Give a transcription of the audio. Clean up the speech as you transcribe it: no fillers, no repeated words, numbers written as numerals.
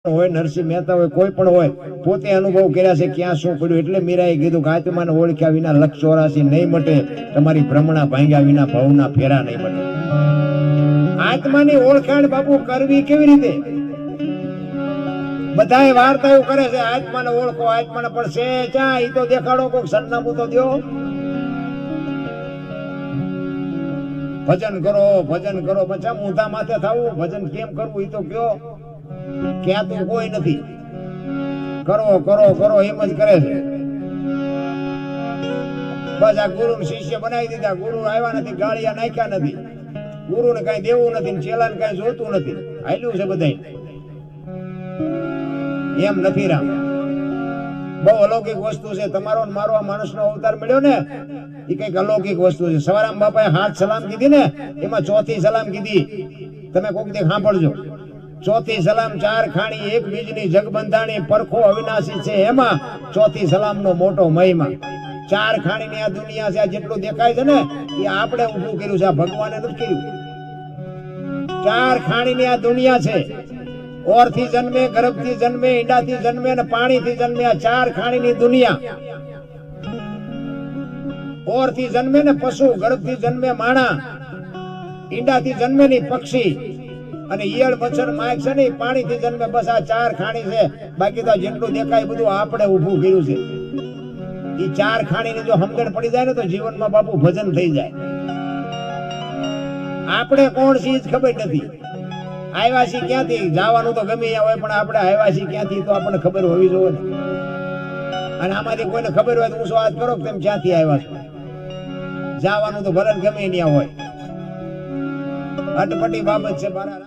હોય નરસિંહ મહેતા હોય કોઈ પણ હોય પોતે અનુભવ કર્યા છે ક્યાં શું પડ્યું એટલે મીરાએ કીધું કે આત્માને ઓળખ્યા વિના 184 નહીં મટે, તમારી ભ્રમણા ભાંગ્યા વિના ભવના ફેરા નહીં મટે. આત્માની ઓળખાણ બાપુ કરવી કેવી રીતે? બધાય વાર્તાઓ કરે છે આત્માને ઓળખો, આત્માને, પણ છે ચા ઈ તો દેખાડો, કોક સરનામું તો દો. ભજન કરો પછી ઊંધા માથે થવું, ભજન કેમ કરવું ઈ તો કયો. ક્યાં તો કોઈ નથી. કરો એમ જ કરે છે. બસ આ ગુરુ શિષ્ય બનાવી દીધા, ગુરુ આવ્યા નથી, ગાળિયા નાખ્યા નથી, ગુરુ ને કઈ દેવું નથી, ચેલા ને કઈ જોતું નથી, હાલ્યું છે બધા. એમ નથી રામ. બહુ અલૌકિક વસ્તુ છે. તમારો ને મારો આ માણસનો અવતાર મળ્યો ને એ કઈક અલૌકિક વસ્તુ છે. સવારામ બાપાએ 7 સલામ કીધી ને, એમાં ચોથી સલામ કીધી, તમે કોક દે સાંભળજો. ચોથી સલામ 4 ખાણી 1 બીજની જગબંધાણી પરખો અવિનાશી છે, એમાં ચોથી સલામ નો મોટો મહિમા. 4 ખાણી ની આ દુનિયા છે, આ જેટલું દેખાય છે ને એ આપણે ઊભું કર્યું છે, આ ભગવાને નથી કર્યું. 4 ખાણી ની આ દુનિયા છે. ઓર થી જન્મે, ગર્ભ થી જન્મે, ઈંડા થી જન્મે અને પાણી થી જન્મે, આ 4 ખાણી ની દુનિયા. ઓર થી જન્મે ને પશુ, ગર્ભ થી જન્મે માણા, ઈંડા થી જન્મે ની પક્ષી, અને ઈયળ મચ્છર માખ છે ને પાણી થી જન્મે. બસ આ 4 ખાણી છે. બાકી તો જેટલું દેખાય બધું આપણે ઊભું કર્યું છે. એ 4 ખાણી ની જો સમજણ પડી જાય ને તો જીવનમાં બાપુ ભજન થઈ જાય. આપણે કોણ છીએ ખબર નથી. આવ્યા છીએ ક્યાંથી, જવાનું તો ગમે ત્યાં હોય, પણ આપણે આવ્યા છીએ ક્યાંથી તો આપણને ખબર હોવી જોઈએ ને. અને આમાંથી કોઈને ખબર હોય તો હું વાત કરો કે તમે ક્યાંથી આવ્યા છો. જવાનું તો ભલે ગમે ત્યાં હોય. અટપટી બાબત છે મારા.